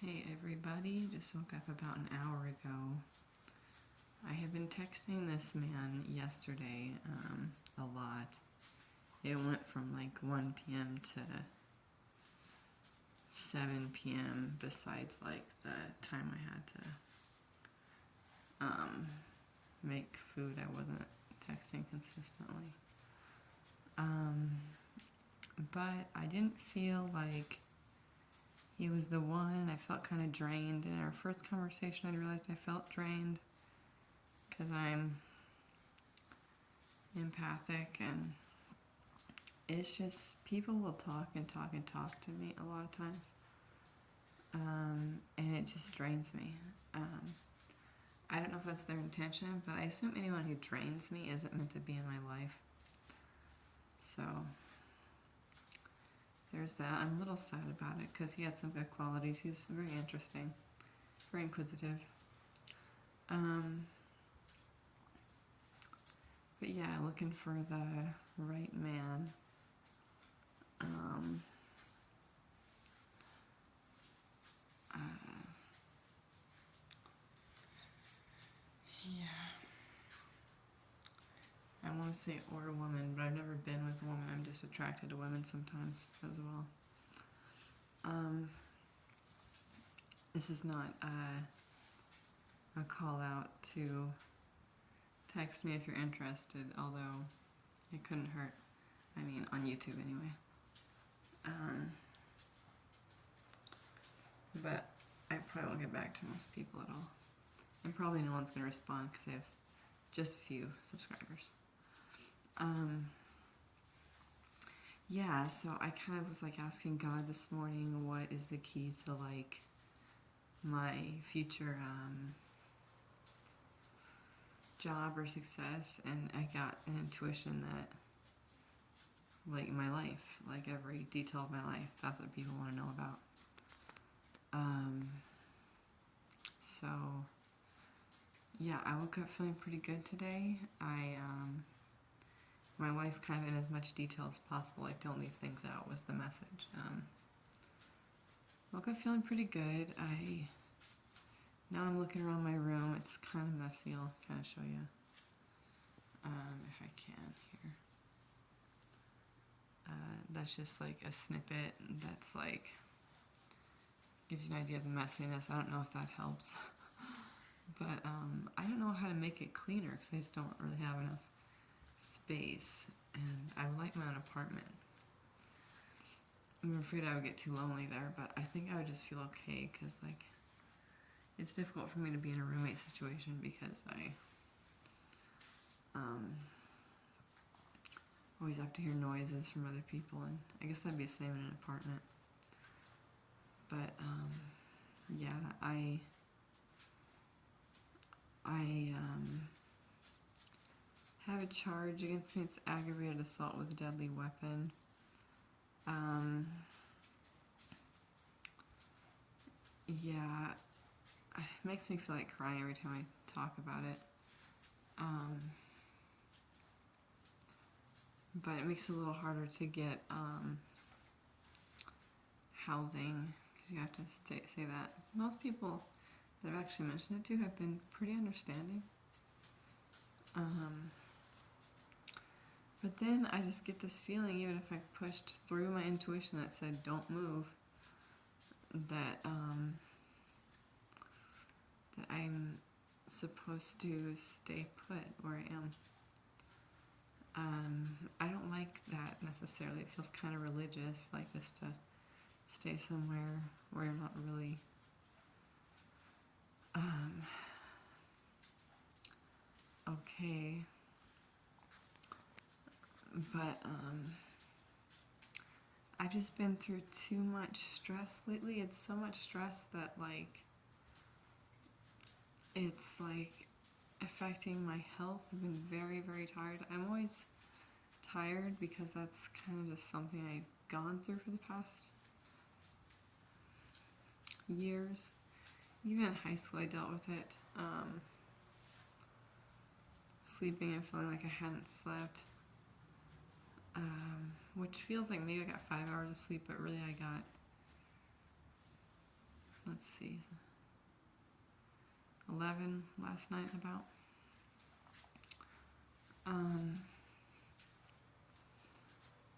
Hey everybody, just woke up about an hour ago. I have been texting this man yesterday a lot. It went from like 1 p.m. to 7 p.m. besides like the time I had to make food. I wasn't texting consistently. But I didn't feel like he was the one. I felt kind of drained. In our first conversation, I realized I felt drained because I'm empathic, and it's just people will talk and talk and talk to me a lot of times, and it just drains me. I don't know if that's their intention, but I assume anyone who drains me isn't meant to be in my life. So there's that. I'm a little sad about it because he had some good qualities. He was very interesting, very inquisitive. But yeah, looking for the right man. Yeah. I want to say or a woman, but I've never been with a woman. I'm just attracted to women sometimes as well. This is not a call out to text me if you're interested, although it couldn't hurt. I mean, on YouTube anyway. But I probably won't get back to most people at all. And probably no one's going to respond because I have just a few subscribers. Yeah, so I kind of was like asking God this morning, what is the key to like my future job or success? And I got an intuition that like my life, like every detail of my life, that's what people want to know about. So yeah, I woke up feeling pretty good today. My life kind of in as much detail as possible, like don't leave things out, was the message. Woke up feeling pretty good. Now I'm looking around my room. It's kind of messy. I'll kind of show you if I can here. That's just like a snippet that's like gives you an idea of the messiness. I don't know if that helps. But I don't know how to make it cleaner because I just don't really have enough space, and I would like my own apartment. I'm afraid I would get too lonely there, but I think I would just feel okay because like it's difficult for me to be in a roommate situation because I always have to hear noises from other people, and I guess that'd be the same in an apartment. But yeah, I have a charge against me. It's aggravated assault with a deadly weapon. Yeah, it makes me feel like crying every time I talk about it. But it makes it a little harder to get housing because you have to say that. Most people that I've actually mentioned it to have been pretty understanding. But then I just get this feeling, even if I pushed through my intuition that said don't move, that that I'm supposed to stay put where I am. I don't like that necessarily. It feels kind of religious, like just to stay somewhere where you're not really okay. But I've just been through too much stress lately. It's so much stress that like it's like affecting my health. I've been very, very tired. I'm always tired because that's kind of just something I've gone through for the past years. Even in high school, I dealt with it. Sleeping and feeling like I hadn't slept, which feels like maybe I got 5 hours of sleep, but really I got, let's see, 11 last night about.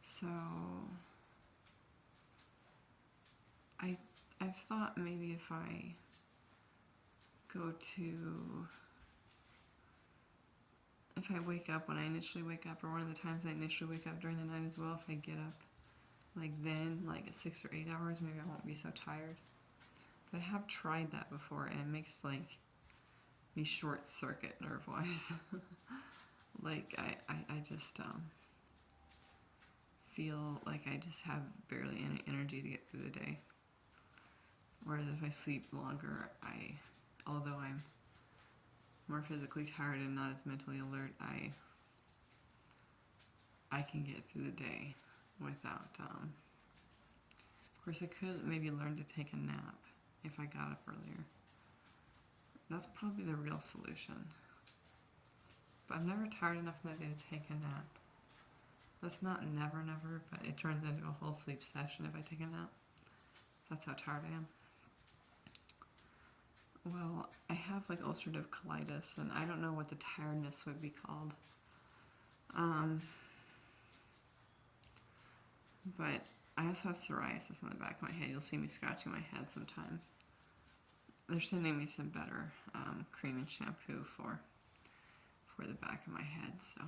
So I've thought maybe if I if I wake up when I initially wake up, or one of the times I initially wake up during the night as well, if I get up like then, like at 6 or 8 hours, maybe I won't be so tired. But I have tried that before, and it makes like me short circuit nerve wise. Like I just feel like I just have barely any energy to get through the day. Whereas if I sleep longer, although I'm more physically tired and not as mentally alert, I can get through the day without, of course I could maybe learn to take a nap if I got up earlier. That's probably the real solution. But I'm never tired enough in the day to take a nap. That's not never, but it turns into a whole sleep session if I take a nap. That's how tired I am. Well, I have like ulcerative colitis, and I don't know what the tiredness would be called. But I also have psoriasis on the back of my head. You'll see me scratching my head sometimes. They're sending me some better cream and shampoo for the back of my head, so.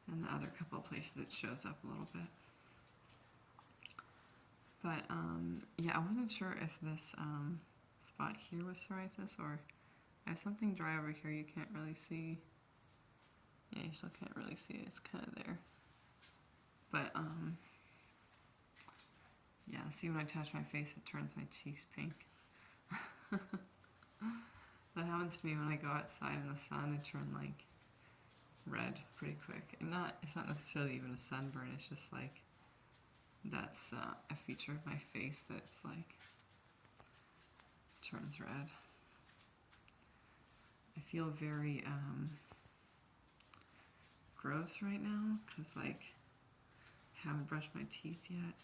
And the other couple of places it shows up a little bit. But yeah, I wasn't sure if this spot here was psoriasis, or I have something dry over here you can't really see. Yeah, you still can't really see it. It's kind of there. But yeah, see, when I touch my face, it turns my cheeks pink. That happens to me when I go outside in the sun. It turns like red pretty quick. And it's not necessarily even a sunburn. It's just like that's a feature of my face that's like turns red. I feel very gross right now because like I haven't brushed my teeth yet.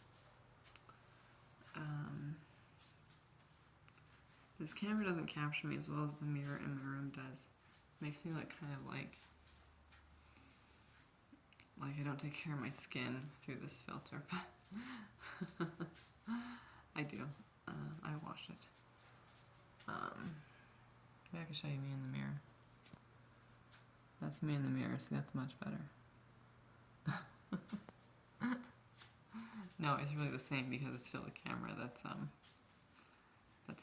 This camera doesn't capture me as well as the mirror in my room does. It makes me look kind of like I don't take care of my skin through this filter, but I do. I wash it. Maybe I can show you me in the mirror. That's me in the mirror, so that's much better. No, it's really the same because it's still the camera that's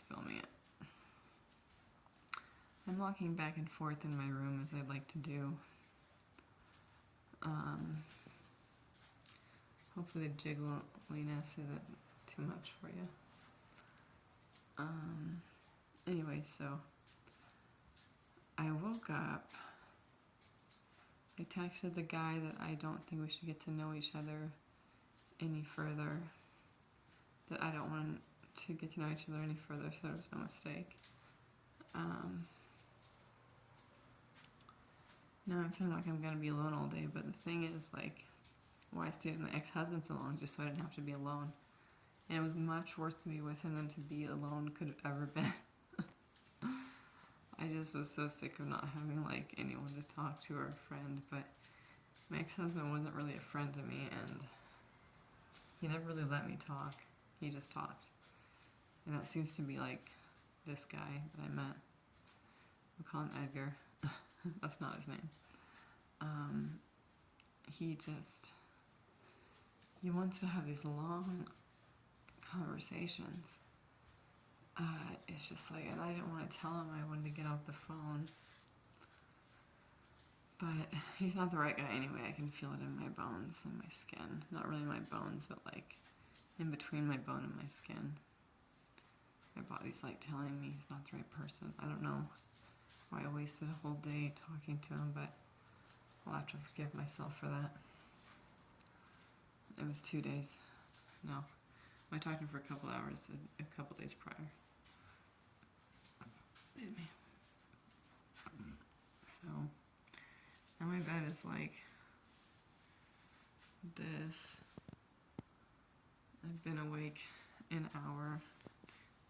filming it. I'm walking back and forth in my room as I'd like to do. Hopefully the jiggliness isn't too much for you. Anyway, so I woke up. I texted the guy that I don't think we should get to know each other any further. That I don't want to get to know each other any further, so there's no mistake. Now I'm feeling like I'm gonna be alone all day, but the thing is, like, why stay with my ex-husband so long just so I didn't have to be alone? And it was much worse to be with him than to be alone could have ever been. I just was so sick of not having like anyone to talk to or a friend, but my ex-husband wasn't really a friend to me, and he never really let me talk. He just talked. And that seems to be like this guy that I met. We'll call him Edgar. That's not his name. He wants to have these long conversations. It's just like, and I didn't want to tell him I wanted to get off the phone. But he's not the right guy anyway. I can feel it in my bones and my skin. Not really my bones, but like in between my bone and my skin. My body's like telling me he's not the right person. I don't know why I wasted a whole day talking to him, but I'll have to forgive myself for that. It was 2 days. No. I talked to him for a couple hours, a couple days prior. Excuse me. So, now my bed is like this. I've been awake an hour.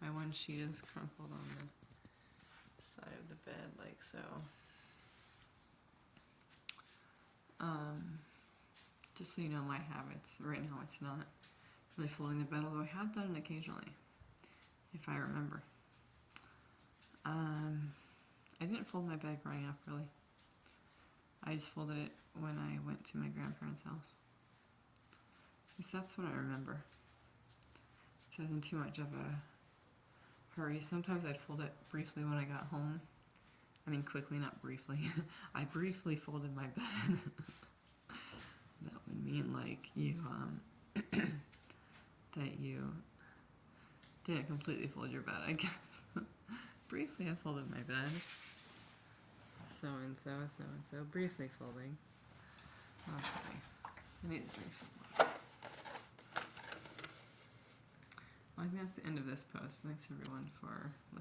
My one sheet is crumpled on the side of the bed, like so. Just so you know my habits. Right now it's not really folding the bed, although I have done it occasionally, if I remember. I didn't fold my bed growing up, really. I just folded it when I went to my grandparents' house. At least that's what I remember. So I was in too much of a hurry. Sometimes I'd fold it briefly when I got home. I mean quickly, not briefly. I briefly folded my bed. That would mean like you, that you didn't completely fold your bed, I guess. Briefly I folded my bed. So and so, briefly folding. Okay, I need to drink some water. Well, I think that's the end of this post. Thanks everyone for listening.